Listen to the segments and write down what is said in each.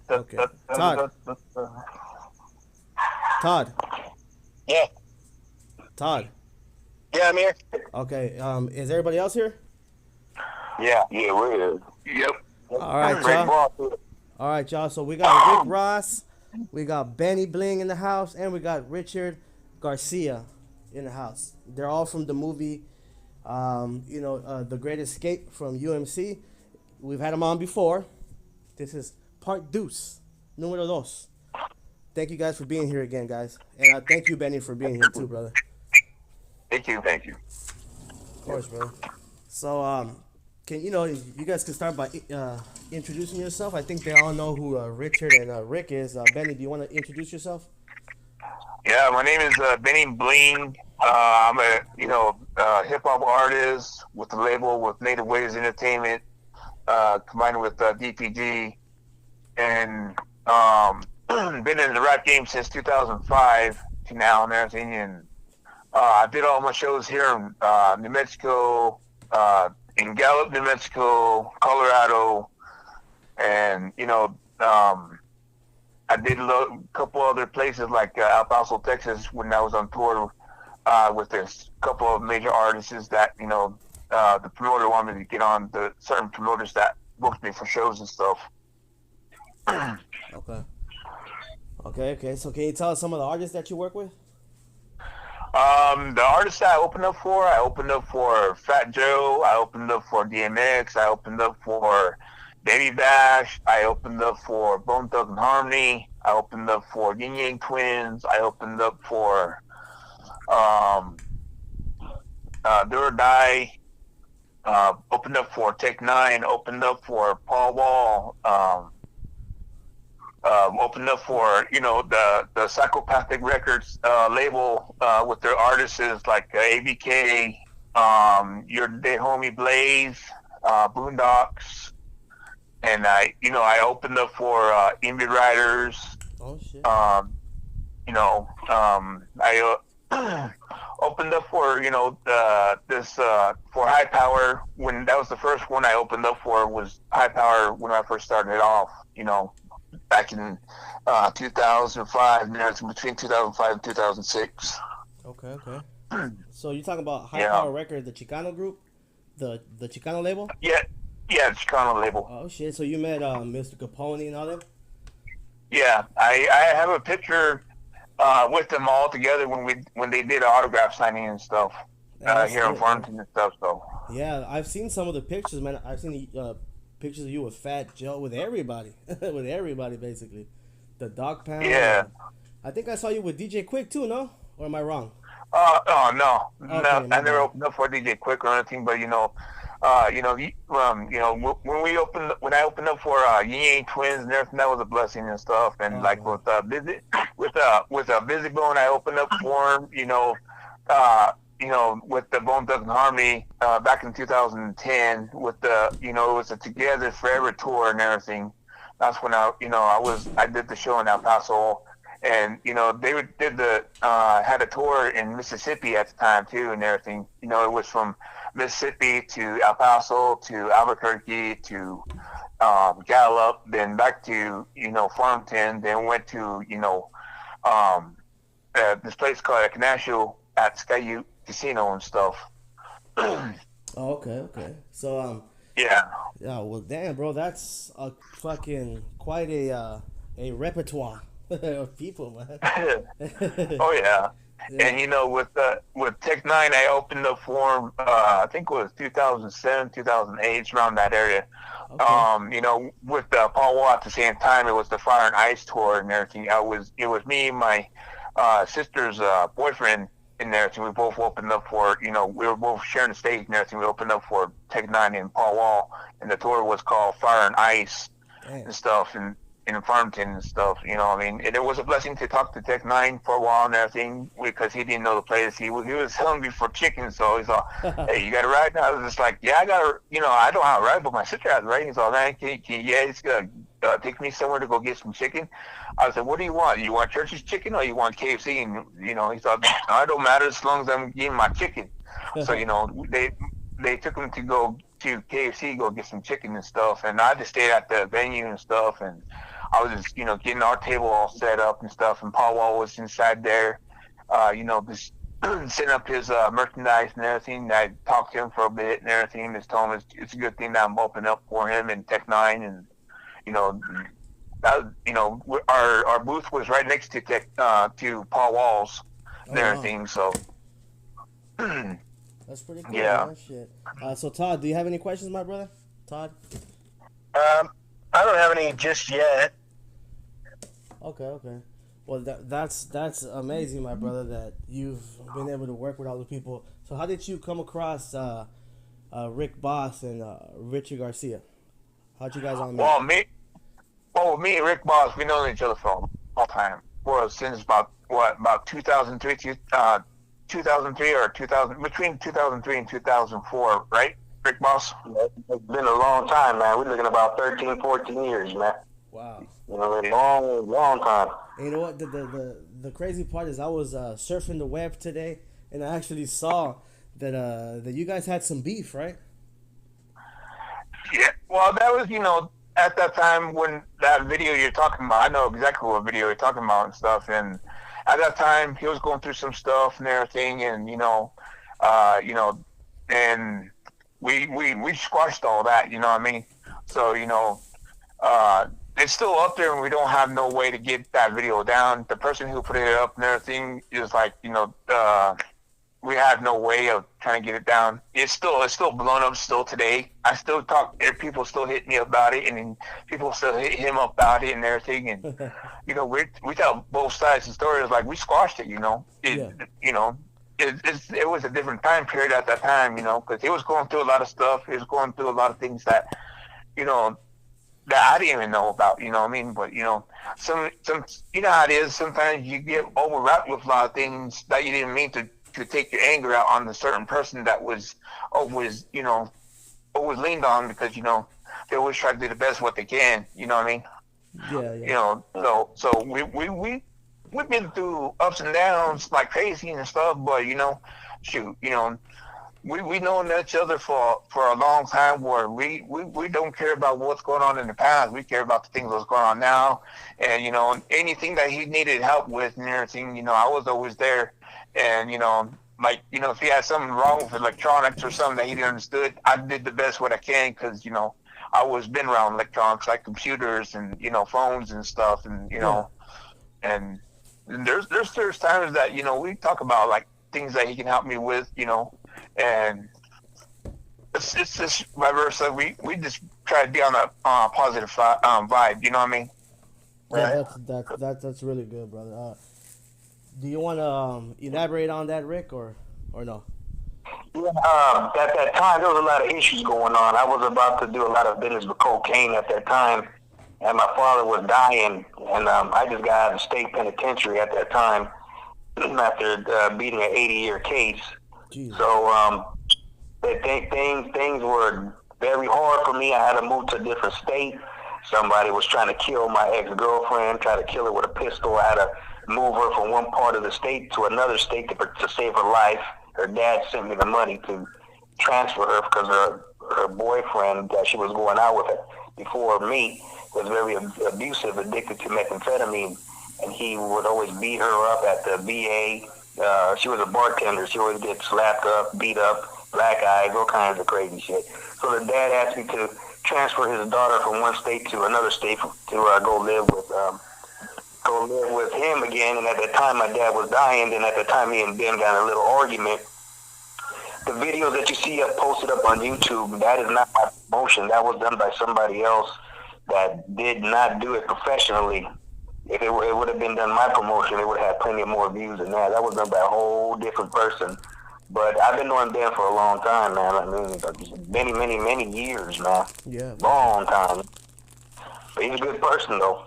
Okay. Todd. Todd. Yeah, Todd. yeah, I'm here. Okay. Is everybody else here? Yeah, we're here. Yep. All right, Ready to y'all. ball to it. All right, y'all. So we got Rick Ross, we got Benny Bling in the house, and we got Richard Garcia in the house. They're all from the movie, The Great Escape from UMC. We've had them on before. This is part deuce, número dos. Thank you guys for being here again, guys. And thank you, Benny, for being here too, brother. Thank you. Of course, brother. So, can you guys can start by introducing yourself. I think they all know who Richard and Rick is. Benny, do you want to introduce yourself? Yeah, my name is Benny Bling. I'm a hip hop artist with the label with Native Waves Entertainment, combined with DPG, and been in the rap game since 2005 to now and everything. And I did all my shows here in New Mexico, in Gallup, New Mexico, Colorado, and I did a couple other places like El Paso, Texas, when I was on tour with this couple of major artists that the promoter wanted me to get on, the certain promoters that booked me for shows and stuff. Okay. Okay. So, can you tell us some of the artists that you work with? The artists that I opened up for Fat Joe, I opened up for DMX, I opened up for Baby Bash, I opened up for Bone Thugs and Harmony, I opened up for Yin Yang Twins, I opened up for um, Do or Die, opened up for Tech Nine, opened up for Paul Wall, opened up for the Psychopathic Records label with their artists like ABK, your dead homie Blaze, Boondocks, and I opened up for Indie Riders. Oh shit. I opened up for this for High Power. When that was the first one I opened up for, was High Power when I first started off. Back in 2005, and it's between 2005 and 2006. Okay. So you're talking about High Yeah, Power Record, the Chicano group, the Chicano label? yeah, yeah. It's kind of label. Oh shit. So you met Mr. Capone and all them? Yeah, I have a picture with them all together when they did autograph signing and stuff Yeah, that's here in lit, man. Farmington and stuff. So Yeah, I've seen some of the pictures, man. I've seen pictures of you with Fat Joe, with everybody, with everybody basically. The Dog Pound. yeah. I think I saw you with DJ Quick too, no? Or am I wrong? Oh no, Okay, no. my I never bad. opened up for DJ Quick or anything, but when I opened up for Yin Yang Twins and everything, that was a blessing and stuff. And Oh like man. with Busy Bone, I opened up for him. With the Bone Thugs and Harmony back in 2010 with it was a Together Forever tour and everything. That's when I did the show in El Paso, and did the had a tour in Mississippi at the time too and everything. It was from Mississippi to El Paso to Albuquerque to Gallup, then back to Farmington, then went to this place called Canasio at Skyute Casino and stuff. Oh, okay. So Yeah. yeah, well, damn, bro, that's a fucking quite a repertoire of people, man. Oh yeah. Yeah. And with Tech Nine, I opened up for him. I think it was 2007, 2008, around that area. Okay. With Paul Wall at the same time, it was the Fire and Ice tour and everything. It was me and my sister's boyfriend and everything. We both opened up for we were both sharing the stage and everything. We opened up for Tech Nine and Paul Wall, and the tour was called Fire and Ice Damn. and stuff. And in Farmington and stuff, and it was a blessing to talk to Tech Nine for a while and everything because he didn't know the place. He was hungry for chicken, so he's all, "Hey, you got a ride?" And I was just like, "Yeah, I got a, I don't have a ride, but my sister has a ride." He's all, "Man, yeah, he's gonna take me somewhere to go get some chicken." I said, "What do you want? You want Church's chicken or you want KFC?" And he thought, "I don't matter as long as I'm getting my chicken." So they took him to go to KFC, go get some chicken and stuff, and I just stayed at the venue and stuff, and I was just, getting our table all set up and stuff, and Paul Wall was inside there, just setting up his merchandise and everything. I talked to him for a bit and everything. Just told him it's a good thing that I'm opening up for him and Tech Nine, and you know, our booth was right next to to Paul Wall's and Oh wow, everything. So that's pretty cool, yeah. man. Shit. So Todd, do you have any questions, my brother? Todd. I don't have any just yet. Okay, okay. Well, that's amazing, my brother, that you've been able to work with all the people. So, how did you come across Rick Boss and Richie Garcia? How'd you guys all meet? Me and Rick Boss, we known each other for a long time. Well, since about 2003 or 2000, between 2003 and 2004, right? Rick Boss. It's been a long time, man. We're looking about 13, 14 years, man. Wow. A long, long time. And you know what? The crazy part is I was surfing the web today, and I actually saw that you guys had some beef, right? Yeah. Well, that was at that time when that video you're talking about. I know exactly what video you're talking about and stuff. And at that time, he was going through some stuff and everything, and and we squashed all that. You know what I mean? So it's still up there, and we don't have no way to get that video down. The person who put it up and everything is like, we have no way of trying to get it down. It's still blown up still today. I still talk. People still hit me about it, and then people still hit him about it and everything. And we tell both sides of the story. It's like we squashed it. It was a different time period at that time. Because he was going through a lot of stuff. He was going through a lot of things that that I didn't even know about, you know what I mean? But some how it is. Sometimes you get overwrapped with a lot of things that you didn't mean to take your anger out on a certain person that was always leaned on, because they always try to do the best what they can. You know what I mean? Yeah. So we've been through ups and downs like crazy and stuff, but shoot, we known each other for a long time, where we don't care about what's going on in the past. We care about the things that's going on now. And, anything that he needed help with and everything, I was always there. And, if he had something wrong with electronics or something that he didn't understood, I did the best what I can, because, I was been around electronics, like computers and, phones and stuff. And, and there's times that, we talk about like things that he can help me with, and it's just vice versa. We just try to be on a positive vibe. You know what I mean? Yeah, that's really good, brother. Do you want to elaborate on that, Rick, or no? Yeah, at that time, there was a lot of issues going on. I was about to do a lot of business with cocaine at that time, and my father was dying, and I just got out of state penitentiary at that time after beating an 80-year case. Jesus. So things were very hard for me. I had to move to a different state. Somebody was trying to kill my ex-girlfriend, try to kill her with a pistol. I had to move her from one part of the state to another state to save her life. Her dad sent me the money to transfer her, because her boyfriend that she was going out with before me was very abusive, addicted to methamphetamine, and he would always beat her up at the VA. She was a bartender. She always get slapped up, beat up, black eyes, all kinds of crazy shit. So the dad asked me to transfer his daughter from one state to another state to go live with him again. And at the time, my dad was dying. And at the time, me and Ben got in a little argument. The videos that you see posted up on YouTube, that is not my promotion. That was done by somebody else that did not do it professionally. If it would have been done my promotion, it would have had plenty of more views than that. That was done by a whole different person. But I've been knowing Ben for a long time, man. I mean, many years, man. Yeah. Long time. But he's a good person, though.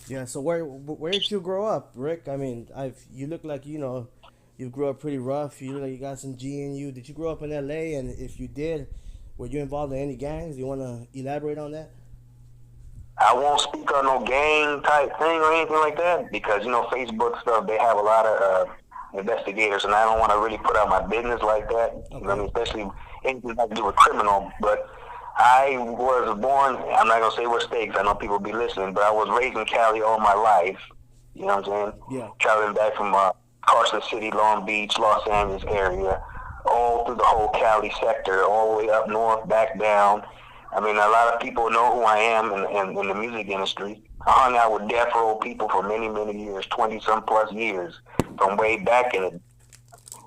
Yeah. So where did you grow up, Rick? I mean, you look like you grew up pretty rough. You look like you got some G in you. Did you grow up in L.A.? And if you did, were you involved in any gangs? You want to elaborate on that? I won't speak on no gang type thing or anything like that, because Facebook stuff, they have a lot of investigators, and I don't want to really put out my business like that. Okay. I mean, especially anything that to do with criminal. But I was born, I'm not going to say what state 'cause I know people be listening, but I was raised in Cali all my life. You know what I'm saying? Yeah. Traveling back from Carson City, Long Beach, Los Angeles area, all through the whole Cali sector, all the way up north, back down. I mean, a lot of people know who I am in the music industry. I hung out with death row people for many, many years, 20-some plus years, from way back in the,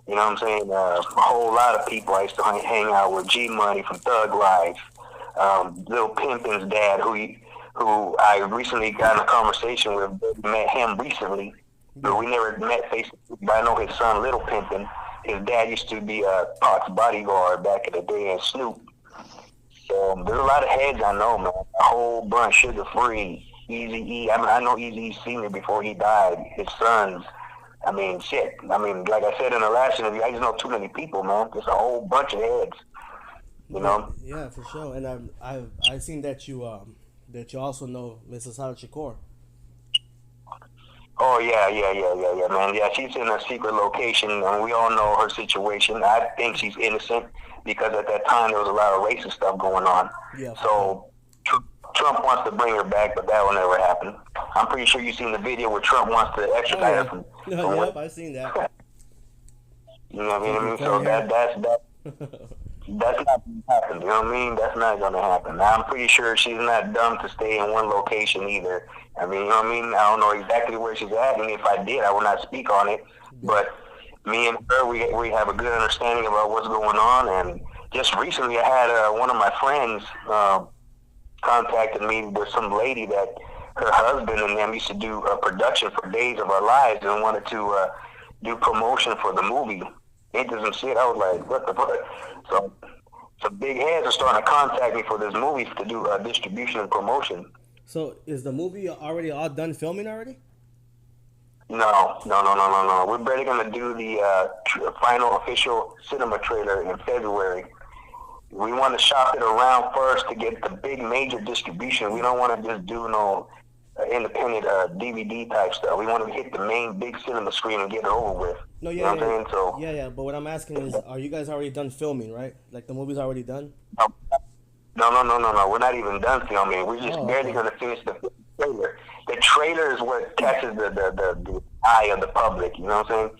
you know what I'm saying? A whole lot of people I used to hang out with. G Money from Thug Life, Lil Pimpin's dad, who I recently got in a conversation with. Met him recently, but we never met face to face. But I know his son, Little Pimpin. His dad used to be Pac's bodyguard back in the day, and Snoop. So there's a lot of heads I know, man. A whole bunch. Sugar Free, Easy E. I mean, I know Easy E senior before he died. His sons. I mean, shit. I mean, like I said in the last interview, I just know too many people, man. Just a whole bunch of heads. You know? Yeah, for sure. And I've seen that you also know Mrs. Hara Shakur. Oh yeah, man. Yeah, she's in a secret location, and we all know her situation. I think she's innocent because at that time there was a lot of racist stuff going on. Yeah. So Trump wants to bring her back, but that will never happen. I'm pretty sure you've seen the video where Trump wants to extradite her from. Yep, I've seen that. You know what I mean? So that's not going to happen. You know what I mean? That's not going to happen. I'm pretty sure she's not dumb to stay in one location either. I mean, you know what I mean? I don't know exactly where she's at, and if I did, I would not speak on it. But me and her, we have a good understanding about what's going on. And just recently, I had one of my friends contacted me with some lady that her husband and them used to do a production for Days of Our Lives and wanted to do promotion for the movie. Into some shit. I was like, what the fuck? So some big heads are starting to contact me for this movie to do distribution and promotion. So is the movie already all done filming already? No. We're barely gonna do the final official cinema trailer in February. We want to shop it around first to get the big major distribution. We don't want to just do no independent DVD type stuff. We want to hit the main big cinema screen and get it over with. No, you know what I'm saying? So yeah. But what I'm asking is, are you guys already done filming? Right? Like the movie's already done? No. We're not even done filming. We're just barely gonna finish the trailer. The trailer is what catches the eye of the public. You know what I'm saying?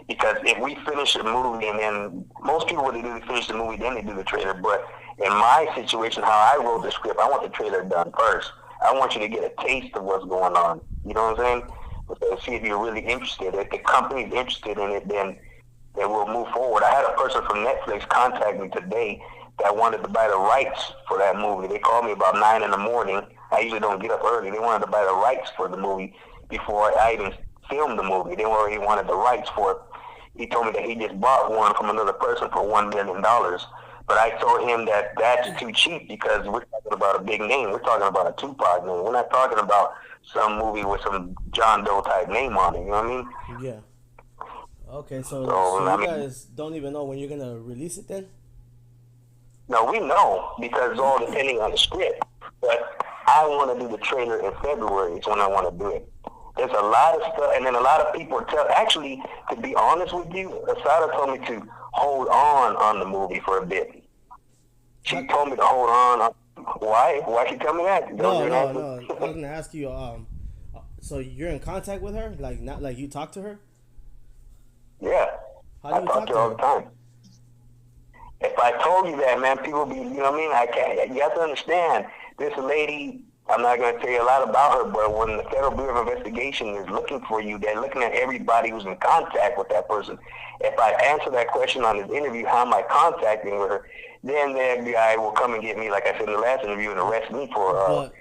Because if we finish a movie and then most people when they do finish the movie, then they do the trailer. But in my situation, how I wrote the script, I want the trailer done first. I want you to get a taste of what's going on. You know what I'm saying? But see if you're really interested. If the company's interested in it, then we'll move forward. I had a person from Netflix contact me today that wanted to buy the rights for that movie. They called me about 9 in the morning. I usually don't get up early. They wanted to buy the rights for the movie before I even filmed the movie. They already wanted the rights for it. He told me that he just bought one from another person for $1 million. But I told him that that's too cheap because we're talking about a big name. We're talking about a Tupac name. We're not talking about some movie with some John Doe type name on it. You know what I mean? Yeah. Okay, so you guys don't even know when you're going to release it then? No, we know because it's all depending on the script. But I want to do the trailer in February is when I want to do it. There's a lot of stuff, and then a lot of people tell. Actually, to be honest with you, Asada told me to hold on the movie for a bit. She told me to hold on. Why? Why she tell me that? No. I was gonna ask you. So you're in contact with her? Like not like you talk to her? Yeah. How do you talk to her all the time? If I told you that, man, people be, you know what I mean? I can't. You have to understand. This lady, I'm not going to tell you a lot about her, but when the Federal Bureau of Investigation is looking for you, they're looking at everybody who's in contact with that person. If I answer that question on this interview, how am I contacting with her? Then the FBI will come and get me, like I said in the last interview, and arrest me for.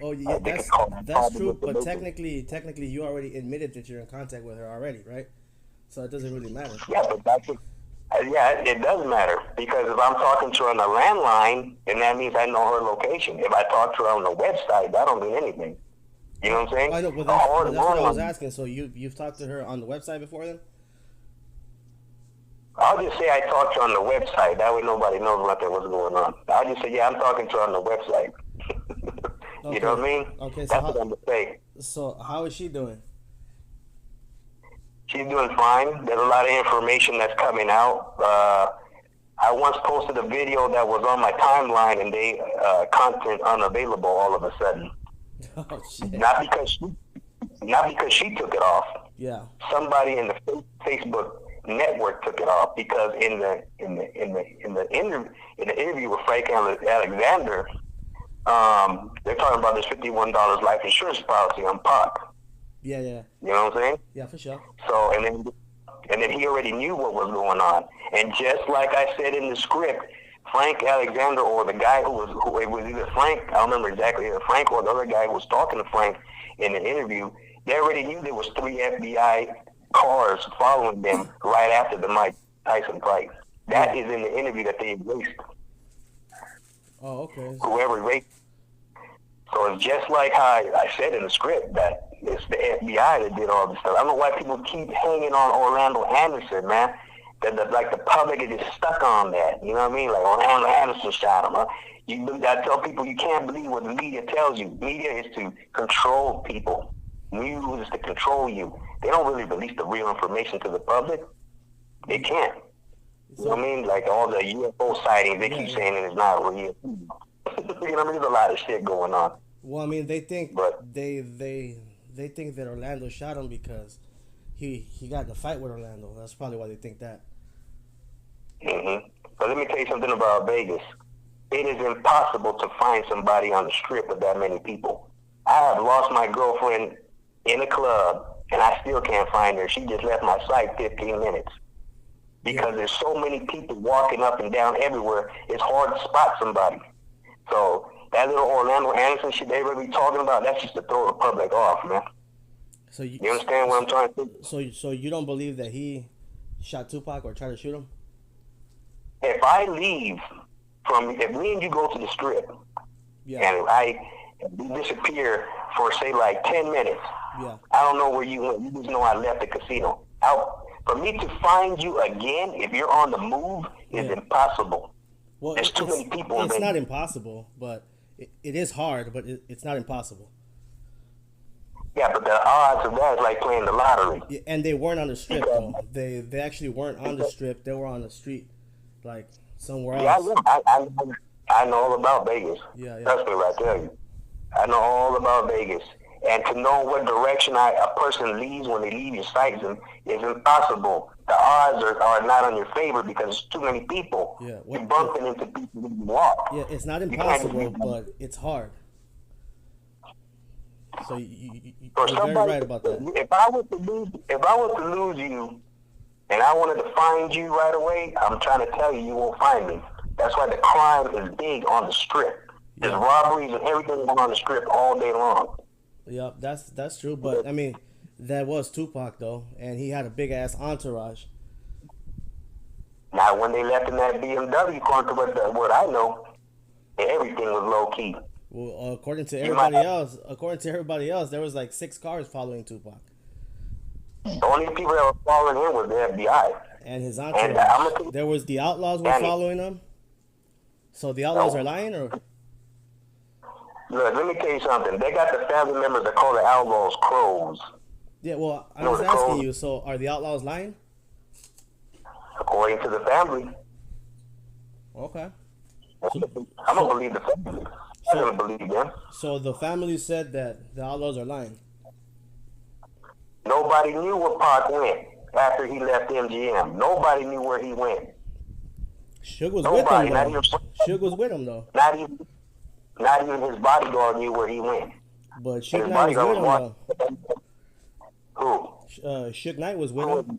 That's true. But technically, you already admitted that you're in contact with her already, right? So it doesn't really matter. Yeah, but it does matter because if I'm talking to her on the landline, then that means I know her location. If I talk to her on the website, that don't mean anything. You know what I'm saying? I know, but that's what I was asking. So you've talked to her on the website before then? I'll just say I talked to her on the website. That way nobody knows what's going on. I'll just say, yeah, I'm talking to her on the website. You know what I mean? Okay, so that's what I'm going to say. So how is she doing? She's doing fine. There's a lot of information that's coming out. I once posted a video that was on my timeline, and they content unavailable all of a sudden. Oh shit. Not because she took it off. Yeah. Somebody in the Facebook network took it off because in the interview with Frank Alexander, they're talking about this $51 life insurance policy on Pac. Yeah, yeah. You know what I'm saying? Yeah, for sure. So and then he already knew what was going on. And just like I said in the script, Frank Alexander, or the guy it was either Frank, I don't remember exactly, either Frank or the other guy who was talking to Frank in the interview, they already knew there was 3 FBI cars following them right after the Mike Tyson fight. That is in the interview that they erased. Oh, okay. Whoever erased. So it's just like how I said in the script that it's the FBI that did all this stuff. I don't know why people keep hanging on Orlando Anderson, man. Like the public is just stuck on that. You know what I mean? Like Orlando Anderson shot him. Huh? I tell people you can't believe what the media tells you. Media is to control people. News is to control you. They don't really release the real information to the public. They can't. You know what I mean? Like all the UFO sightings, they keep saying it is not real. You know what I mean? There's a lot of shit going on. Well, I mean, they think they think that Orlando shot him because he got in a fight with Orlando. That's probably why they think that. Mm-hmm. But let me tell you something about Vegas. It is impossible to find somebody on the strip with that many people. I have lost my girlfriend in a club, and I still can't find her. She just left my site 15 minutes. Because there's so many people walking up and down everywhere, it's hard to spot somebody. So that little Orlando Anderson shit they really talking about, that's just to throw the public off, man. So you understand what I'm trying to do? So you don't believe that he shot Tupac or tried to shoot him? If I leave if me and you go to the strip, and we disappear for say like 10 minutes, I don't know where you went. You just know I left the casino. For me to find you again, if you're on the move, is impossible. Well, there's too many people. It's not impossible, but it is hard, but it's not impossible. Yeah, but the odds of that is like playing the lottery. Yeah, and they weren't on the strip, though. They actually weren't on the strip. They were on the street, like somewhere else. Yeah, I know all about Vegas. Yeah. That's what I tell you. I know all about Vegas. And to know what direction a person leaves when they leave your site is impossible. The odds are not on your favor because there's too many people. Yeah, you're bumping into people when you walk. Yeah, it's not impossible, but it's hard. So you're very right about that. If I was to lose you, and I wanted to find you right away, I'm trying to tell you won't find me. That's why the crime is big on the strip. There's robberies and everything going on the strip all day long. Yeah, that's true. But I mean, that was Tupac though, and he had a big ass entourage. Now, when they left in that BMW, according to what I know, everything was low key. Well, according to everybody else, there was like 6 cars following Tupac. The only people that were following him was the FBI and his entourage. There was the Outlaws were following him. So the Outlaws are lying, or? Look, let me tell you something. They got the family members that call the Outlaws crows. Yeah, well, I was asking you, so are the Outlaws lying? According to the family. Okay. I'm going to believe the family. I'm going to believe them. So the family said that the Outlaws are lying? Nobody knew where Pac went after he left MGM. Nobody knew where he went. Suge was with him, though. Suge was with him, though. Not even his bodyguard knew where he went. But Suge Knight was with him, though. Who? Suge Knight was with him.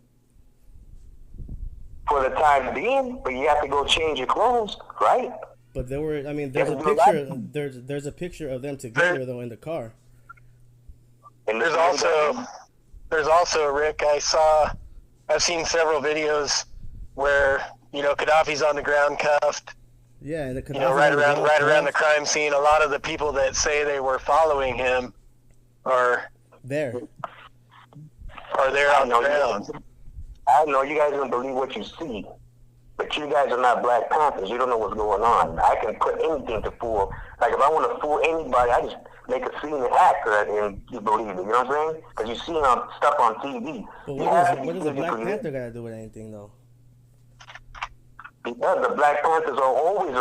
For the time being, but you have to go change your clothes, right? But there were, I mean, there's a picture. There's a picture of them together though in the car. And there's also Rick. I've seen several videos where Gaddafi's on the ground cuffed. Yeah, and right around the crime scene. A lot of the people that say they were following him are there on the ground. I know you guys don't believe what you see, but you guys are not Black Panthers. You don't know what's going on. I can put anything to fool. Like if I want to fool anybody, I just make a scene and act and you believe it. You know what I'm saying? Because you see stuff on TV. But what does a Black Panther got to do with anything, though? Because the Black Panthers was always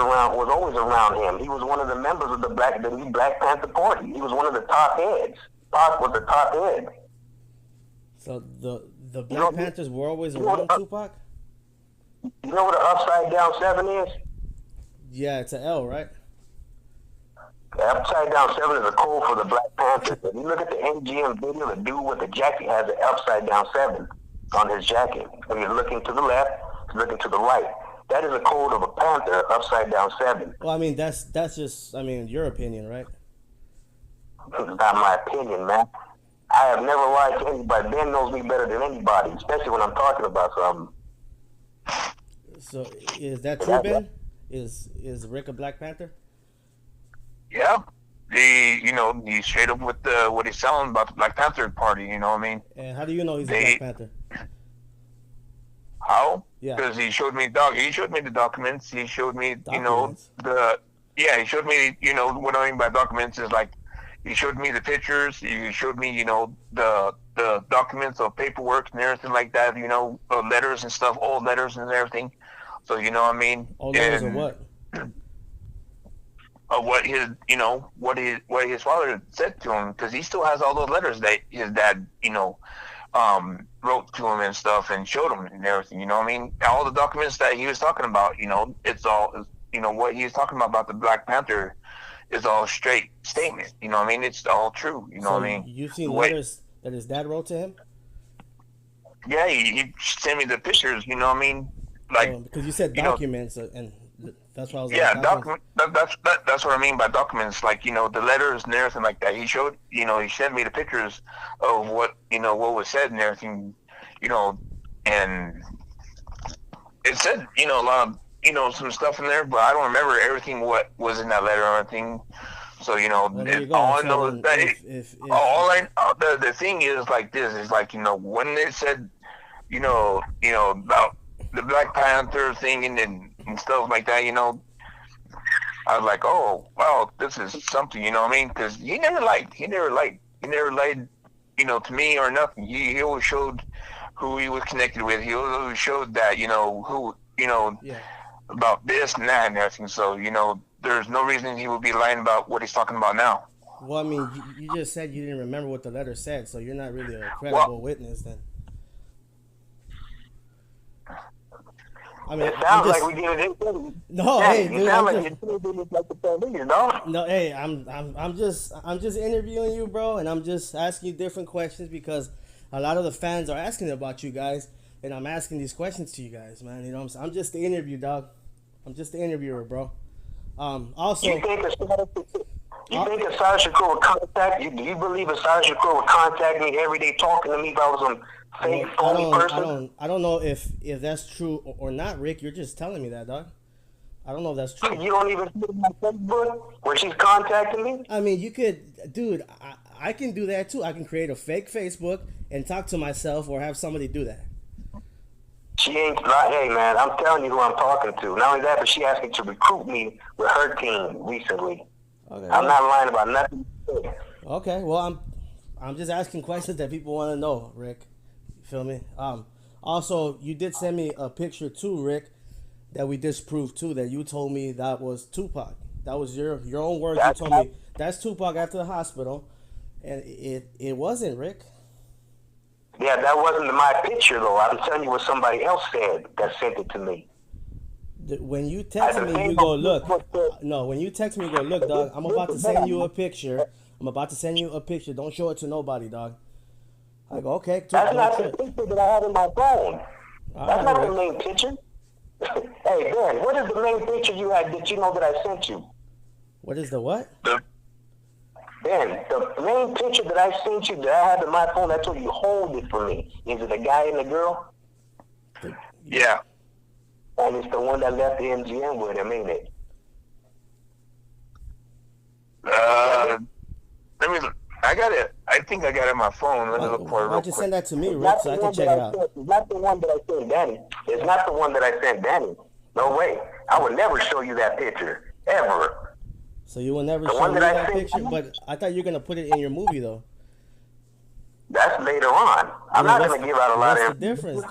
around him. He was one of the members of the new Black Panther Party. He was one of the top heads. Pac was the top head. So the Black Panthers were always around Tupac? You know what an upside down 7 is? Yeah, it's an L, right? The upside down 7 is a code for the Black Panthers. If you look at the MGM video, the dude with the jacket has an upside down 7 on his jacket. When you're looking to the left, he's looking to the right. That is a code of a panther, upside down 7. Well, I mean, that's just, I mean, your opinion, right? It's not my opinion, man. I have never lied to anybody. Ben knows me better than anybody, especially when I'm talking about something. So, is that true, Ben? Is Rick a Black Panther? Yeah. He's straight up with what he's selling about the Black Panther Party, you know what I mean? And how do you know he's a Black Panther? How? Yeah. Because he showed me the documents. He showed me, Documents? he showed me, what I mean by documents is like, he showed me the pictures. He showed me, the documents of paperwork and everything like that, letters and stuff, old letters and everything. So, you know what I mean? Old letters of what? Of what his father said to him, because he still has all those letters that his dad, wrote to him and stuff and showed him and everything, you know what I mean? All the documents that he was talking about, it's all, what he was talking about the Black Panther is all straight statement, you know what I mean? It's all true, you know what I mean? You've seen letters that his dad wrote to him? Yeah, he sent me the pictures, you know what I mean? Like, because you said documents, and that's why I was like, that's what I mean by documents, like, the letters and everything like that. He showed, he sent me the pictures of what, what was said and everything, and it said, a lot of, some stuff in there, but I don't remember everything what was in that letter or anything. So, all I know is that the thing is like this, is like, when they said, about the Black Panther thing and stuff like that, I was like, oh, wow, this is something, you know what I mean? Because he never lied, to me or nothing. He always showed who he was connected with. He always showed that, who, about this and that and everything. So, there's no reason he would be lying about what he's talking about now. Well, I mean, you just said you didn't remember what the letter said, so you're not really a credible witness then. I mean, it sounds like we did it. No, hey, dude, No, hey, I'm just interviewing you, bro, and I'm just asking you different questions because a lot of the fans are asking about you guys, and I'm asking these questions to you guys, man. You know what I'm saying? I'm just the interview, dog. I'm just the interviewer, bro. Also, you think Asada Shakur would contact you? Do you believe Asada Shakur would contact me every day talking to me if I was some fake phony person? I don't know if that's true or not, Rick. You're just telling me that, dog. I don't know if that's true. You don't even see my Facebook where she's contacting me? I mean, you could, dude, I can do that too. I can create a fake Facebook and talk to myself or have somebody do that. She ain't like, hey man, I'm telling you who I'm talking to. Not only that, but she asked me to recruit me with her team recently. Okay, I'm not lying about nothing. Okay, well, I'm just asking questions that people want to know, Rick. You feel me? Also, you did send me a picture too, Rick, that we disproved too. That you told me that was Tupac. That was your own words. You told me that's Tupac after the hospital, and it wasn't, Rick. Yeah, that wasn't my picture though. I'm telling you what somebody else said that sent it to me. When you text me, you go, look. No, when you text me, you go, look, dog, I'm about to send you a picture. Don't show it to nobody, dog. I go, okay. That's not the picture that I have in my phone. That's not the main picture. Hey, Ben, what is the main picture you had that you know that I sent you? What is the what? Ben, the main picture that I sent you that I have in my phone, I told you hold it for me. Is it the guy and the girl? Yeah. And it's the one that left the MGM with him, ain't it? Let me look. I got it. I think I got it on my phone. Let me look for it. Why don't you send that to me, Rick, so I can check it out? It's not the one that I sent Danny. It's not the one that I sent Danny. No way. I would never show you that picture. Ever. So you will never show me that picture? But I thought you were going to put it in your movie, though. That's later on. I'm not going to give out a lot of difference.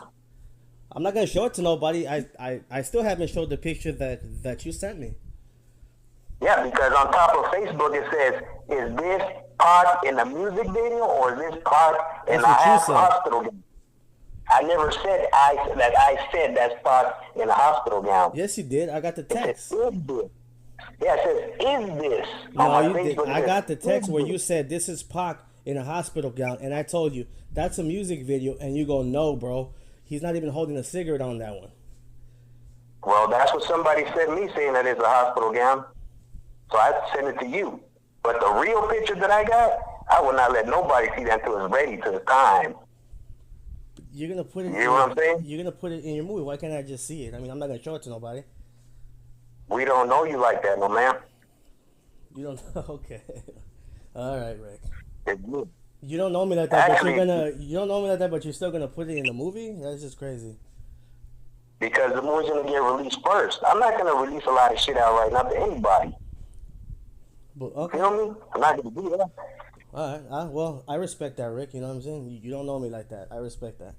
I'm not gonna show it to nobody. I still haven't showed the picture that you sent me. Yeah, because on top of Facebook it says, "Is this Pac in a music video or is this Pac in That's a what you said. hospital gown?" I never said I said that's Pac in a hospital gown. Yes, you did. I got the It says, text. "Is this?" Yeah, it says, "Is this?" No, On my you did. Facebook, it I says, got the text "Is where this?" you said this is Pac in a hospital gown, and I told you that's a music video, and you go, no, bro, he's not even holding a cigarette on that one. Well, that's what somebody sent me, saying that it's a hospital gown. So I sent it to you. But the real picture that I got, I will not let nobody see that until it's ready to the time. You're gonna put it. You know what I'm saying? You're gonna put it in your movie. Why can't I just see it? I mean, I'm not gonna show it to nobody. We don't know you like that, no man. You don't know. Okay. All right, Rick. It's you. You don't know me like that, Actually- but you don't know me like that, but you're still gonna put it in the movie? That's just crazy. Because the movie's gonna get released first. I'm not gonna release a lot of shit out right now to anybody. But okay. Feel me? I'm not gonna do that. All right. Well, I respect that, Rick. You know what I'm saying? You don't know me like that. I respect that.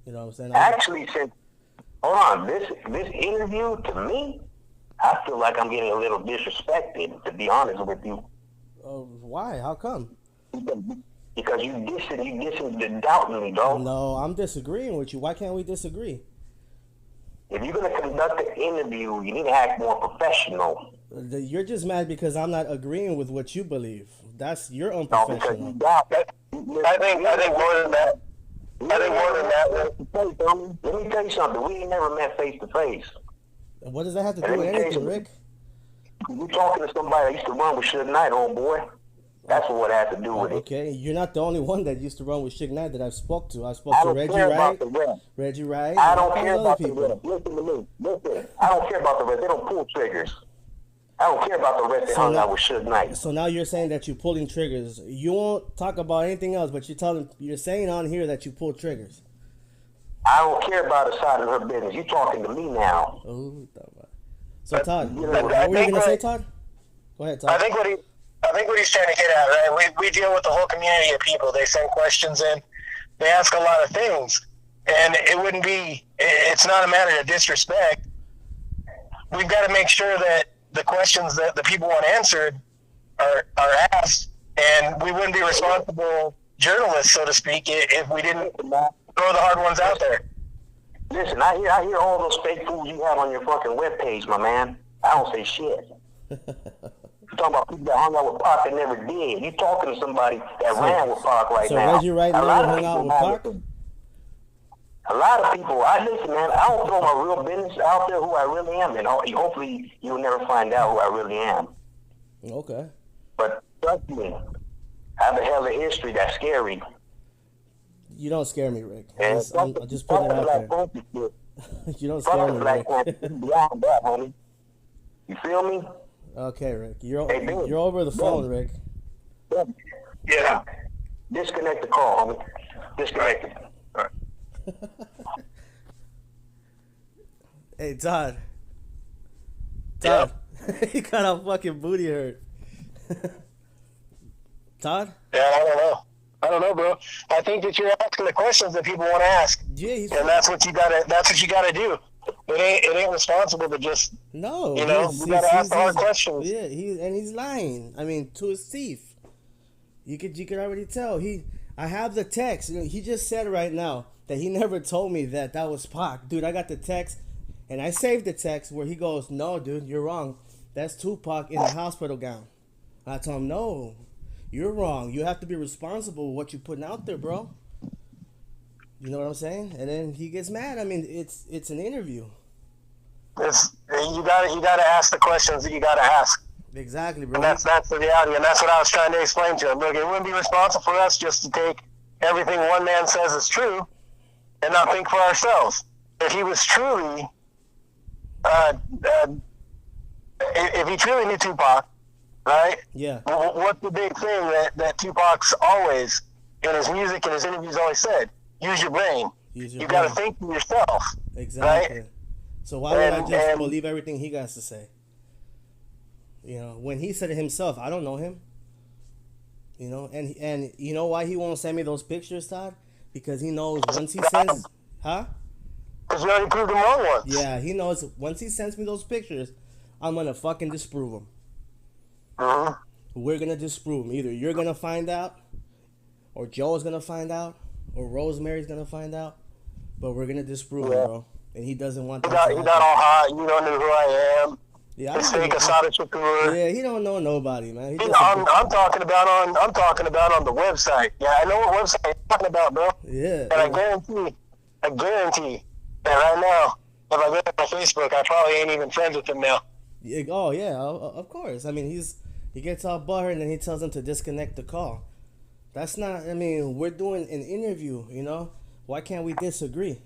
You know what I'm saying? Actually, since hold on, this interview to me, I feel like I'm getting a little disrespected. To be honest with you, Why? How come? because you dissing the doubting me, bro. No, I'm disagreeing with you. Why can't we disagree? If you're gonna conduct an interview, you need to act more professional. You're just mad because I'm not agreeing with what you believe. That's your No, because unprofessional. you doubt. I think more than that. I think more than that. Let me tell you something. We ain't never met face to face. What does that have to Let do me with tell you anything, something. Rick? You talking to somebody that used to run with Suge Knight, homeboy. That's what it has to do with it. Okay, you're not the only one that used to run with Suge Knight that I've spoke to. I spoke I to don't Reggie care about Wright. the rest. Reggie Wright. I and all don't kinds care of other about the people. rest. Listen to me. Listen. I don't care about the rest. They don't pull triggers. I don't care about the rest. They hung out with Suge Knight. So now you're saying that you're pulling triggers. You won't talk about anything else, but you're saying on here that you pull triggers. I don't care about the side of her business. You talking to me now. Oh, so Todd, you know, what I were you think gonna say, what- Todd? Go ahead, Todd. I think what he's trying to get at, right? We deal with the whole community of people. They send questions in. They ask a lot of things, and it wouldn't be. It's not a matter of disrespect. We've got to make sure that the questions that the people want answered are asked, and we wouldn't be responsible journalists, so to speak, if we didn't throw the hard ones out there. Listen, I hear all those fake fools you have on your fucking webpage, my man. I don't say shit. You're talking about people that hung out with Pac that never did. You talking to somebody that ran with Pac right so now. Reggie Wright A never lot of hung out people with have- Pac? A lot of people, listen, man, I don't throw my real business out there who I really am, and hopefully you'll never find out who I really am. Okay. But trust me, I have a hell of a history that's scary. You don't scare me, Rick. And I'm just putting it out there. You don't scare me, Black Rick. beyond that, homie. You feel me? Okay, Rick. You're Hey, dude. you're over the phone, Rick. Yeah. Disconnect the call, homie. Disconnect it. All right. Hey, Todd. Todd. He got a fucking booty hurt. Todd? Yeah, I don't know, bro. I think that you're asking the questions that people want to ask, Yeah, he's and that's what you gotta do. It ain't responsible to just no. you know, he's- you gotta he's- ask the hard he's- questions. Yeah, he's lying. I mean, to his teeth. You could already tell. I have the text. You know, he just said right now that he never told me that was Pac. Dude, I got the text, and I saved the text where he goes, "No, dude, you're wrong. That's Tupac in a hospital gown." I told him, "No, you're wrong. You have to be responsible with what you're putting out there, bro." You know what I'm saying? And then he gets mad. I mean, it's an interview. You gotta ask the questions that you gotta ask. Exactly, bro. And that's the reality, and that's what I was trying to explain to him. Look, it wouldn't be responsible for us just to take everything one man says is true and not think for ourselves. If he was truly, if he truly knew Tupac, right? Yeah. What's the big thing that Tupac's always, in his music and his interviews, always said? Use your brain. Use your You got to brain. think for yourself. Exactly. Right? So why would I And- just and- believe everything he got to say? You know, when he said it himself, I don't know him. You know, and you know why he won't send me those pictures, Todd? Because he knows once he says, Huh? Because you already proved him wrong once. Yeah, he knows. Once he sends me those pictures, I'm gonna fucking disprove them. Mm-hmm. We're gonna disprove them. Either you're gonna find out, or Joe's gonna find out, or Rosemary's gonna find out. But we're gonna disprove him, bro. And he doesn't want that. He got all hot. You don't know who I am. Yeah, His fake Asada Shakur. Yeah, he don't know nobody, man. I'm talking about on the website. Yeah, I know what website you're talking about, bro. Yeah. And I guarantee that right now, if I go to my Facebook, I probably ain't even friends with him now. Oh yeah, of course. I mean, he gets all butthurt and then he tells them to disconnect the call. That's not. I mean, we're doing an interview, you know. Why can't we disagree?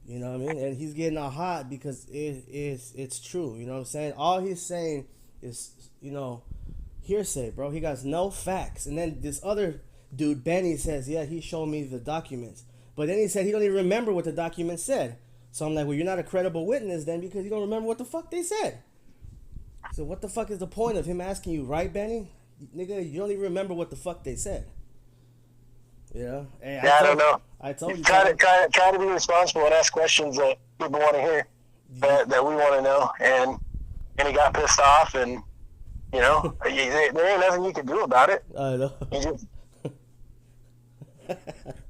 You know what I mean? And he's getting all hot because it's true. You know what I'm saying? All he's saying is, you know, hearsay, bro. He got no facts. And then this other dude, Benny, says, yeah, he showed me the documents. But then he said he don't even remember what the document said. So I'm like, well, you're not a credible witness then because you don't remember what the fuck they said. So what the fuck is the point of him asking you, right, Benny? Nigga, you don't even remember what the fuck they said. You know? Hey, I don't know. I told you. Try to be responsible and ask questions that people want to hear, that we want to know. And he got pissed off, and you know, there ain't nothing you can do about it. I know. You just,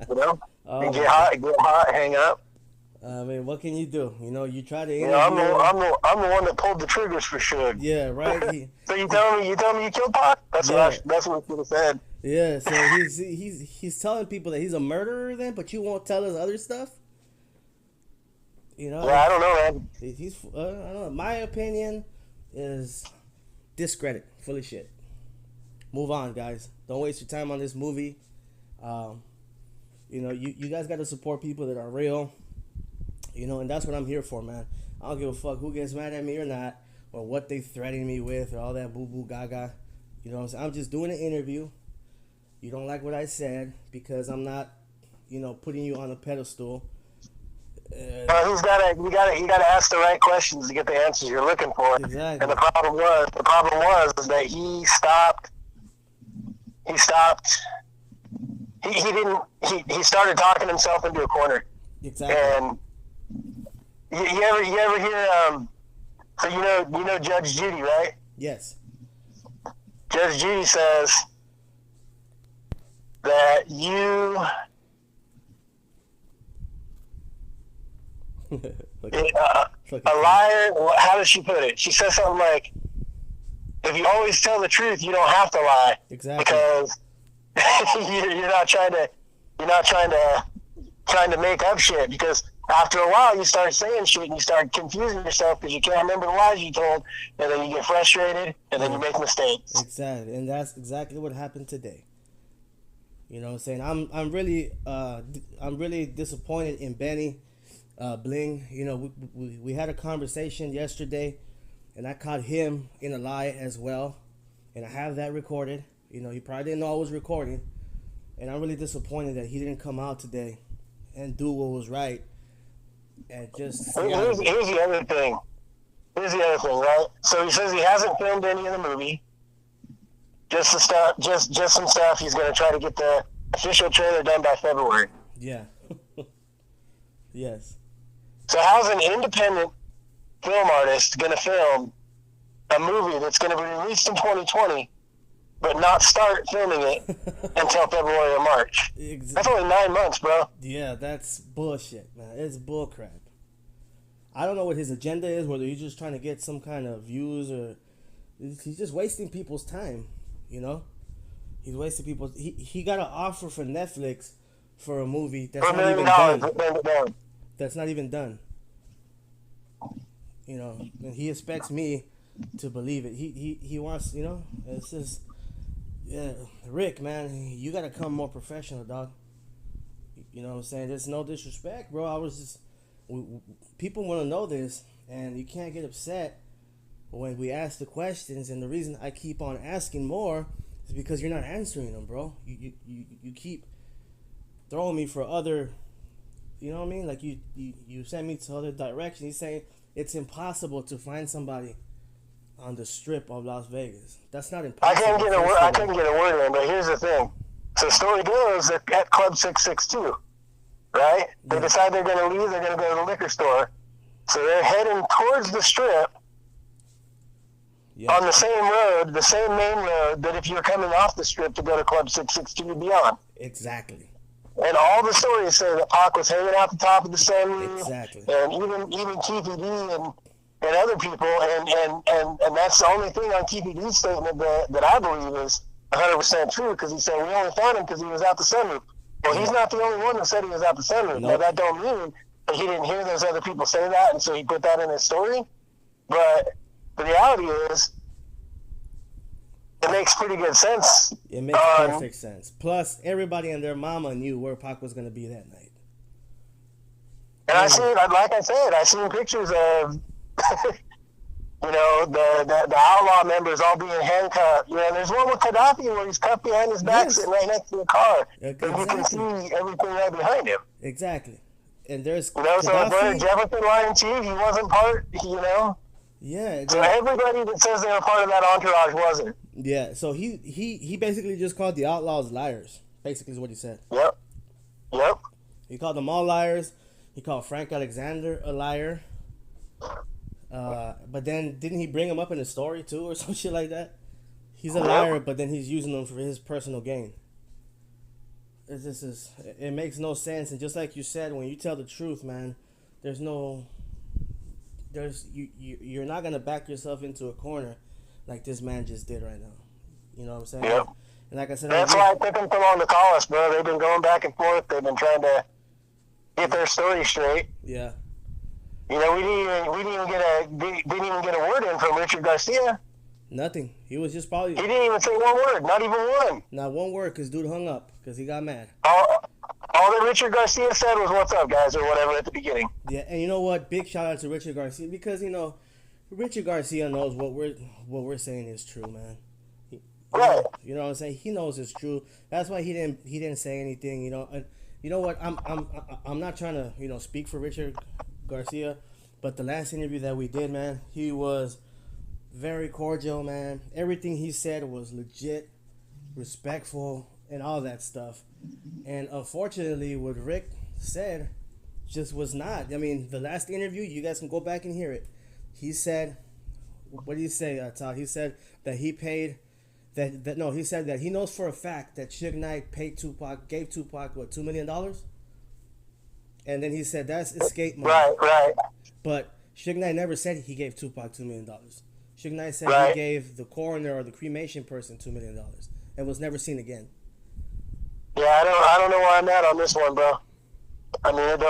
you know, you get hot, hang up. I mean, what can you do? You know, you try to. You know, I'm the one that pulled the triggers for sure. Yeah, right. So you tell me you killed Pac? That's what he should have said. Yeah, so he's telling people that he's a murderer then, but you won't tell us other stuff. You know? Yeah, I don't know, man. He's I don't know. My opinion is discredit, full of shit. Move on, guys. Don't waste your time on this movie. You know, you guys got to support people that are real. You know, and that's what I'm here for, man. I don't give a fuck who gets mad at me or not, or what they threaten me with, or all that boo boo gaga. You know what I'm saying? I'm just doing an interview. You don't like what I said because I'm not, you know, putting you on a pedestal. You gotta ask the right questions to get the answers you're looking for. Exactly. And the problem was that he started talking himself into a corner. Exactly. And you ever hear so you know Judge Judy, right? Yes. Judge Judy says that a liar. How does she put it? She says something like, "If you always tell the truth, you don't have to lie." Exactly. Because you're not trying to make up shit. Because after a while, you start saying shit and you start confusing yourself because you can't remember the lies you told, and then you get frustrated, and then you make mistakes. Exactly, and that's exactly what happened today. You know what I'm saying? I'm really disappointed in Benny Bling. You know, we had a conversation yesterday, and I caught him in a lie as well, and I have that recorded. You know, he probably didn't know I was recording, and I'm really disappointed that he didn't come out today and do what was right. And just here's the other thing. Right? So he says he hasn't filmed any of the movie. Just some stuff. He's going to try to get the official trailer done by February. Yeah. Yes. So how's an independent film artist going to film a movie that's going to be released in 2020, but not start filming it until February or March? That's only 9 months, bro. Yeah, that's bullshit, man. It's bullcrap. I don't know what his agenda is, whether he's just trying to get some kind of views or he's just wasting people's time, you know? He's wasting people's... He got an offer for Netflix for a movie that's not even done. That's not even done. You know, and he expects me to believe it. He wants, you know, it's just... Yeah, Rick, man, you gotta come more professional, dog. You know what I'm saying? There's no disrespect, bro. I was just... people want to know this, and you can't get upset when we ask the questions. And the reason I keep on asking more is because you're not answering them, bro. You keep throwing me for other, you know what I mean? Like you send me to other directions. You're saying it's impossible to find somebody on the strip of Las Vegas. That's not impossible. I couldn't get a word in, but here's the thing. So the story goes that at Club 662. right? They Yeah. decide they're going to leave. They're going to go to the liquor store. So they're heading towards the strip Yeah. on the same road, the same main road that if you're coming off the strip to go to Club 662 you'd be on. Exactly. And all the stories say that Pac was hanging out the top of the sunroof, Exactly. and even Keefy D and other people, and that's the only thing on Keefy D's statement that I believe is 100% true, because he said we only found him because he was out the sunroof. Well, he's not the only one that said he was out the sunroof. Nope. Now, that don't mean that he didn't hear those other people say that, and so he put that in his story. But the reality is, it makes pretty good sense. It makes perfect sense. Plus, everybody and their mama knew where Pac was going to be that night. And I seen, like I said, I seen pictures of, the outlaw members all being handcuffed. There's one with Gaddafi where he's cuffed behind his back, Yes. sitting right next to the car. Exactly. And you can see everything right behind him. Exactly. And there's So Brother Jefferson lying too, he wasn't part, Yeah. So everybody that says they were part of that entourage wasn't. Yeah. So he basically just called the outlaws liars. Basically is what he said. Yep. He called them all liars. He called Frank Alexander a liar. But then didn't he bring him up in a story too or some shit like that? He's a liar, but then he's using them for his personal gain. It makes no sense. And just like you said, when you tell the truth, man, you're not gonna back yourself into a corner like this man just did right now. You know what I'm saying? Yep. And like I said, That's why it took them so long to call us, bro. They've been going back and forth. They've been trying to get their story straight. Yeah. We didn't even get a word in from Richard Garcia. Nothing. He was just probably He didn't even say one word, not even one. not one word because dude hung up because he got mad. All that Richard Garcia said was "What's up, guys?" or whatever at the beginning. Yeah, and you know what? Big shout out to Richard Garcia because Richard Garcia knows what we're saying is true, man. Right. You know what I'm saying? He knows it's true. That's why he didn't say anything. And you know what? I'm not trying to speak for Richard Garcia, but the last interview that we did, man, he was very cordial, man. Everything he said was legit, respectful, and all that stuff. And unfortunately, what Rick said just was not. I mean, the last interview, you guys can go back and hear it. He said, what did he say, Todd? He said that he paid, he said that he knows for a fact that Suge Knight gave Tupac, what, $2 million? And then he said that's escape money. Right. But Suge Knight never said he gave Tupac $2 million. Suge Knight said Right. he gave the coroner or the cremation person $2 million and was never seen again. Yeah, I don't know where I'm at on this one, bro. I mean, it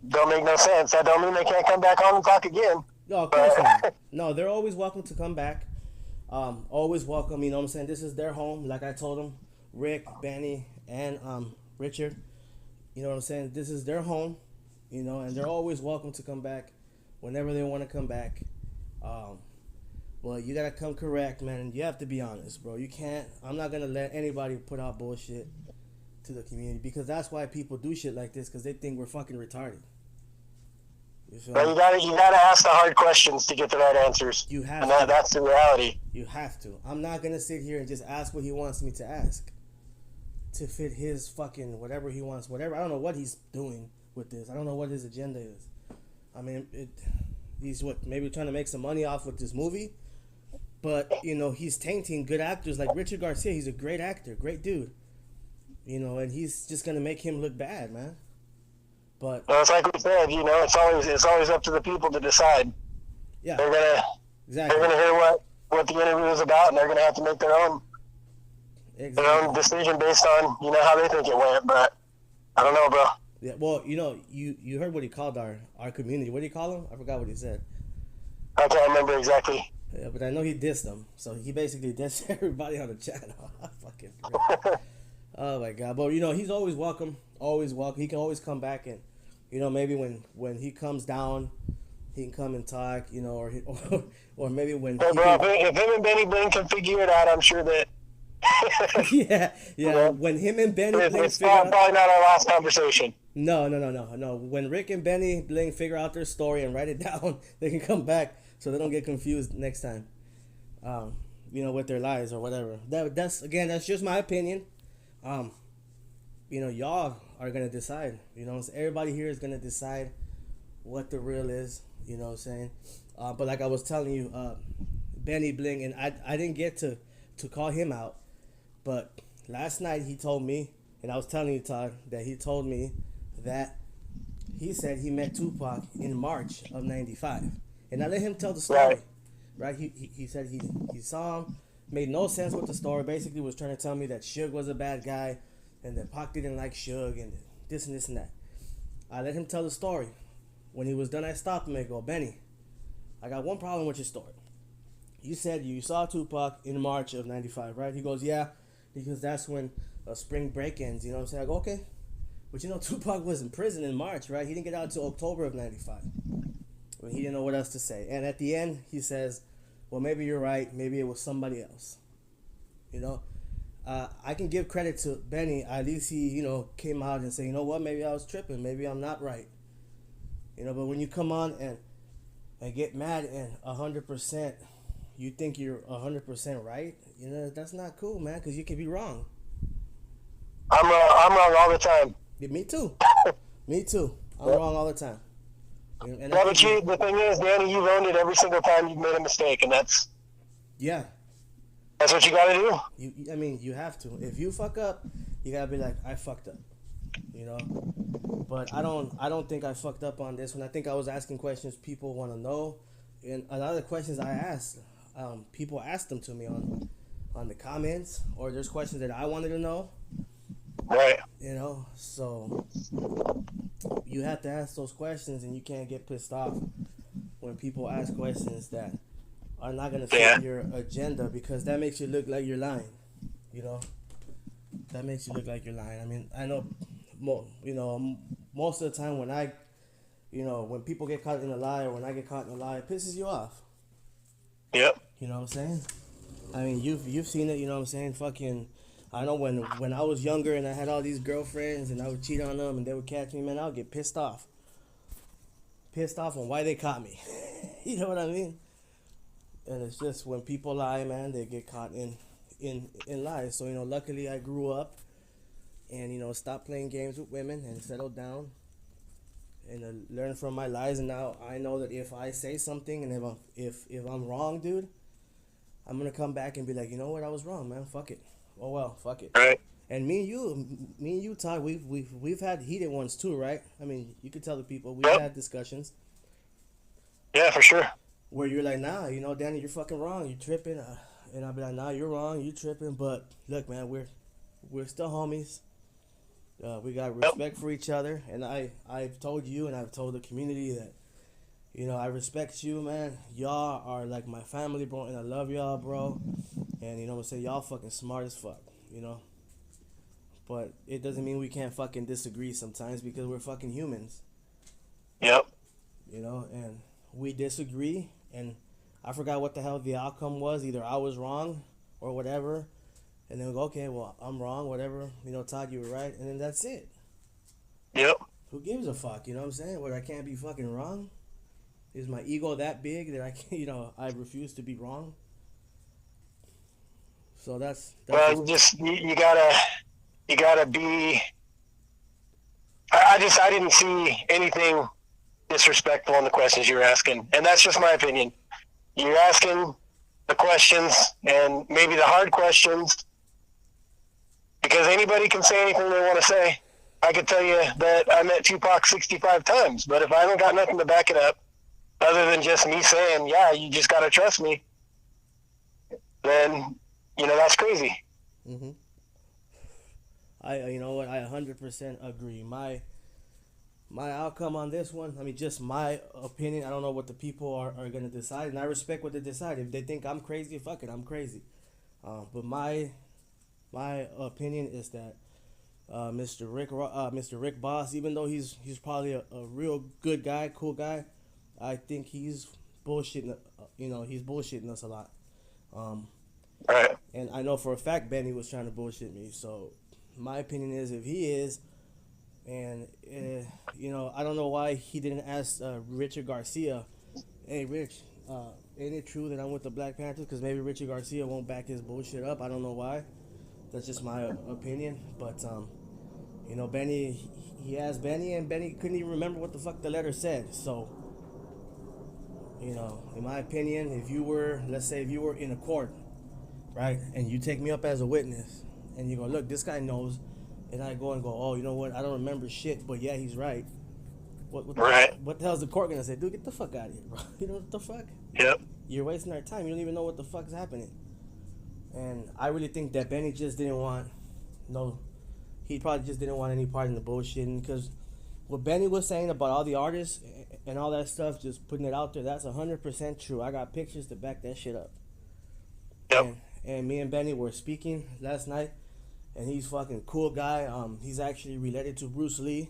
don't make no sense. That don't mean they can't come back on and talk again. No, of course not. No, they're always welcome to come back. Always welcome. You know what I'm saying? This is their home. Like I told them, Rick, Benny, and Richard. You know what I'm saying? This is their home. And they're always welcome to come back whenever they want to come back. Well, you gotta come correct, man. And you have to be honest, bro. You can't. I'm not gonna let anybody put out bullshit to the community because that's why people do shit like this because they think we're fucking retarded. You feel But me? you gotta ask the hard questions to get the right answers. You have and to. that's the reality. You have to. I'm not gonna sit here and just ask what he wants me to ask to fit his fucking whatever he wants. Whatever. I don't know what he's doing with this. I don't know what his agenda is. I mean, he's maybe trying to make some money off with this movie. But, he's tainting good actors like Richard Garcia. He's a great actor, great dude. And he's just going to make him look bad, man. But Well, it's like we said, it's always up to the people to decide. yeah, They're gonna hear what the interview is about, and they're gonna have to make their own decision based on how they think it went. But I don't know, bro. Yeah, well, you heard what he called our community. What did he call him? I forgot what he said. I can't remember exactly. Yeah, but I know he dissed them. So he basically dissed everybody on the channel. Fucking oh my god. But he's always welcome. Always welcome. He can always come back and maybe when he comes down, he can come and talk, or maybe when Hey, bro, if him and Benny Bling can figure it out, I'm sure that yeah. When him and Benny Bling it's figure out, probably not our last conversation. No. When Rick and Benny Bling figure out their story and write it down, they can come back so they don't get confused next time. With their lies or whatever. That's just my opinion. y'all are gonna decide. Everybody here is gonna decide what the real is. You know what I'm saying? But like I was telling you, Benny Bling, and I didn't get to call him out, but last night he told me, and I was telling you, Todd, that he told me that he said he met Tupac in March of '95, and I let him tell the story. Right. Right? He said he saw him, made no sense with the story. Basically, was trying to tell me that Suge was a bad guy, and that Pac didn't like Suge, and this and this and that. I let him tell the story. When he was done, I stopped him and go, Benny, I got one problem with your story. You said you saw Tupac in March of '95, right? He goes, yeah, because that's when spring break ends. You know what I'm saying? I go, okay. But Tupac was in prison in March, right? He didn't get out until October of '95. When he didn't know what else to say. And at the end, he says, well, maybe you're right. Maybe it was somebody else. I can give credit to Benny. At least he, came out and said, you know what? Maybe I was tripping. Maybe I'm not right. But when you come on and get mad and 100%, you think you're 100% right, that's not cool, man, because you can be wrong. I'm wrong all the time. Yeah, me too. Me too. I'm wrong all the time. And Yeah, but the thing is, Danny, you've owned it every single time you've made a mistake, and that's what you got to do. You have to. If you fuck up, you gotta be like, I fucked up. But I don't think I fucked up on this one. I think I was asking questions people want to know, and a lot of the questions I asked, people asked them to me on the comments, or there's questions that I wanted to know. Right. So you have to ask those questions, and you can't get pissed off when people ask questions that are not gonna fit your agenda, because that makes you look like you're lying. That makes you look like you're lying. I know, most of the time when people get caught in a lie, or when I get caught in a lie, it pisses you off. Yep. You know what I'm saying? You've seen it. You know what I'm saying? Fucking. I know when I was younger and I had all these girlfriends and I would cheat on them and they would catch me, man, I would get pissed off. Pissed off on why they caught me. You know what I mean? And it's just when people lie, man, they get caught in lies. So, luckily I grew up and, stopped playing games with women and settled down and learned from my lies. And now I know that if I say something and if I'm wrong, dude, I'm going to come back and be like, you know what, I was wrong, man, fuck it. Oh well, fuck it. Right. And me and you, Todd, we've had heated ones too, right? You could tell the people we've had discussions. Yeah, for sure. Where you're like, nah, Danny, you're fucking wrong, you're tripping, and I'll be like, nah, you're wrong, you tripping. But look, man, we're still homies. We got respect for each other, and I've told you and I've told the community that, I respect you, man. Y'all are like my family, bro, and I love y'all, bro. And I'm gonna say y'all fucking smart as fuck, But it doesn't mean we can't fucking disagree sometimes, because we're fucking humans. Yep. And we disagree, and I forgot what the hell the outcome was. Either I was wrong or whatever. And then we go, okay, well, I'm wrong, whatever. Todd, you were right. And then that's it. Yep. Who gives a fuck, you know what I'm saying? What, I can't be fucking wrong? Is my ego that big that I can't, I refuse to be wrong? So that's well, you gotta be. I didn't see anything disrespectful in the questions you were asking, and that's just my opinion. You're asking the questions, and maybe the hard questions, because anybody can say anything they want to say. I could tell you that I met Tupac 65 times, but if I haven't got nothing to back it up, other than just me saying, yeah, you just gotta trust me, then that's crazy. Mm-hmm. You know what? I 100% agree. My outcome on this one, just my opinion. I don't know what the people are going to decide, and I respect what they decide. If they think I'm crazy, fuck it, I'm crazy. But my opinion is that Mr. Rick Boss, even though he's probably a real good guy, cool guy, I think he's bullshitting. He's bullshitting us a lot. Right. And I know for a fact Benny was trying to bullshit me. So my opinion is, if he is, and I don't know why he didn't ask Richard Garcia, hey Rich, ain't it true that I'm with the Black Panthers? Because maybe Richard Garcia won't back his bullshit up. I don't know why. That's just my opinion. But You know, Benny, he asked Benny, and Benny couldn't even remember what the fuck the letter said. So, you know, in my opinion, if you were, let's say, if you were in a court, right, and you take me up as a witness, and you go, look, this guy knows, and I go and go, oh, you know what, I don't remember shit, but yeah, he's right. Right. What the hell's the court gonna say? Dude, get the fuck out of here, bro. You know what the fuck? Yep. You're wasting our time. You don't even know what the fuck's happening. And I really think that Benny just didn't want, no, he probably just didn't want any part in the bullshitting, because what Benny was saying about all the artists and all that stuff, just putting it out there, that's 100% true. I got pictures to back that shit up. Yep. And me and Benny were speaking last night, and he's fucking cool guy. He's actually related to Bruce Lee.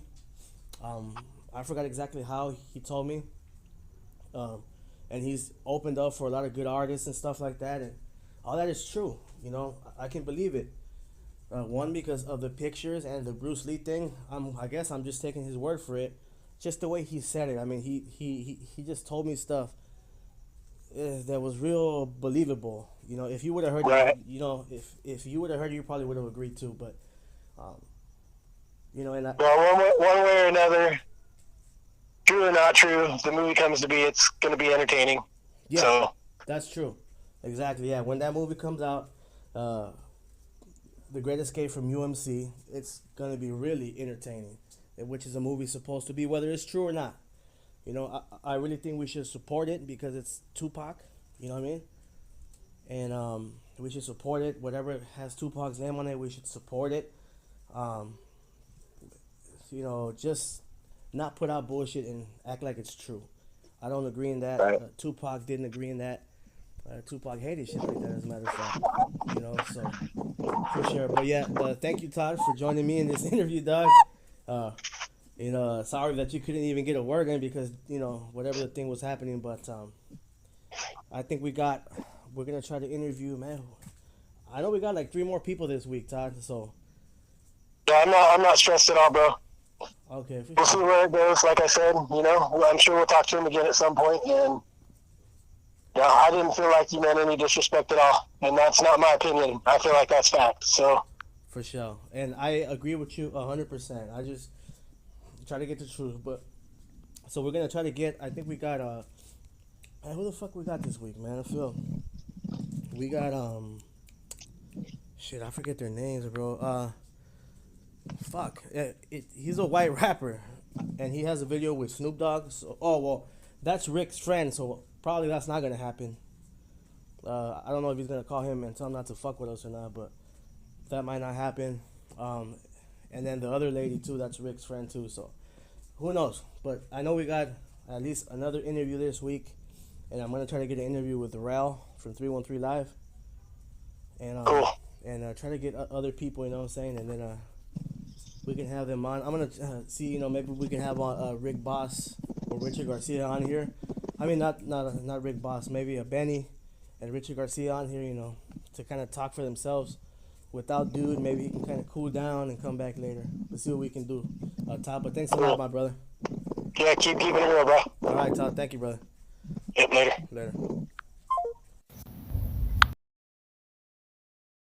I forgot exactly how he told me. And he's opened up for a lot of good artists and stuff like that, and all that is true. You know, I can believe it. One, because of the pictures and the Bruce Lee thing. I guess I'm just taking his word for it. Just the way he said it. I mean, he just told me stuff that was real believable. You know, if you would have heard Right. it, you know, if you would have heard it, you probably would have agreed too. But, you know, and Well, one way or another, true or not true, the movie comes to be, it's going to be entertaining. yeah, So, that's true. Exactly. Yeah, when that movie comes out, The Great Escape from UMC, it's gonna be really entertaining, which is a movie supposed to be, whether it's true or not. You know, I really think we should support it because it's Tupac. You know what I mean? And we should support it. Whatever has Tupac's name on it, we should support it. You know, just not put out bullshit and act like it's true. I don't agree in that. Right. Tupac didn't agree in that. Tupac hated shit like that, as a matter of fact. You know, so for sure. But yeah, thank you, Todd, for joining me in this interview, dog. You know, sorry that you couldn't even get a word in because, you know, whatever the thing was happening. But I think we're gonna try to interview, man. I know we got like 3 more people this week, Todd. So yeah, I'm not stressed at all, bro. okay, for We'll see sure. where it goes. Like I said, you know, I'm sure we'll talk to him again at some point. And yeah, I didn't feel like you meant any disrespect at all, and that's not my opinion. I feel like that's fact. So For sure, and I agree with you 100%. I just try to get the truth, but so we're gonna try to get. I think we got man, who the fuck we got this week, man? I feel we got shit. I forget their names, bro. Fuck. He's a white rapper, and he has a video with Snoop Dogg. So, oh well, that's Rick's friend. So probably that's not gonna happen. I don't know if he's gonna call him and tell him not to fuck with us or not, but that might not happen. And then the other lady too, that's Rick's friend too. So who knows? But I know we got at least another interview this week, and I'm gonna try to get an interview with Rel from 313 Live, and cool. and try to get other people. You know what I'm saying? And then we can have them on. I'm gonna see. You know, maybe we can have Rick Boss or Richard Garcia on here. I mean, not Rick Boss. Maybe a Benny and Richard Garcia on here. You know, to kind of talk for themselves. Without dude, maybe he can kind of cool down and come back later. Let's see what we can do. Todd, but thanks a lot, my brother. Yeah, keep keeping it real, bro. All right, Todd. Thank you, brother. Yep, later. Later.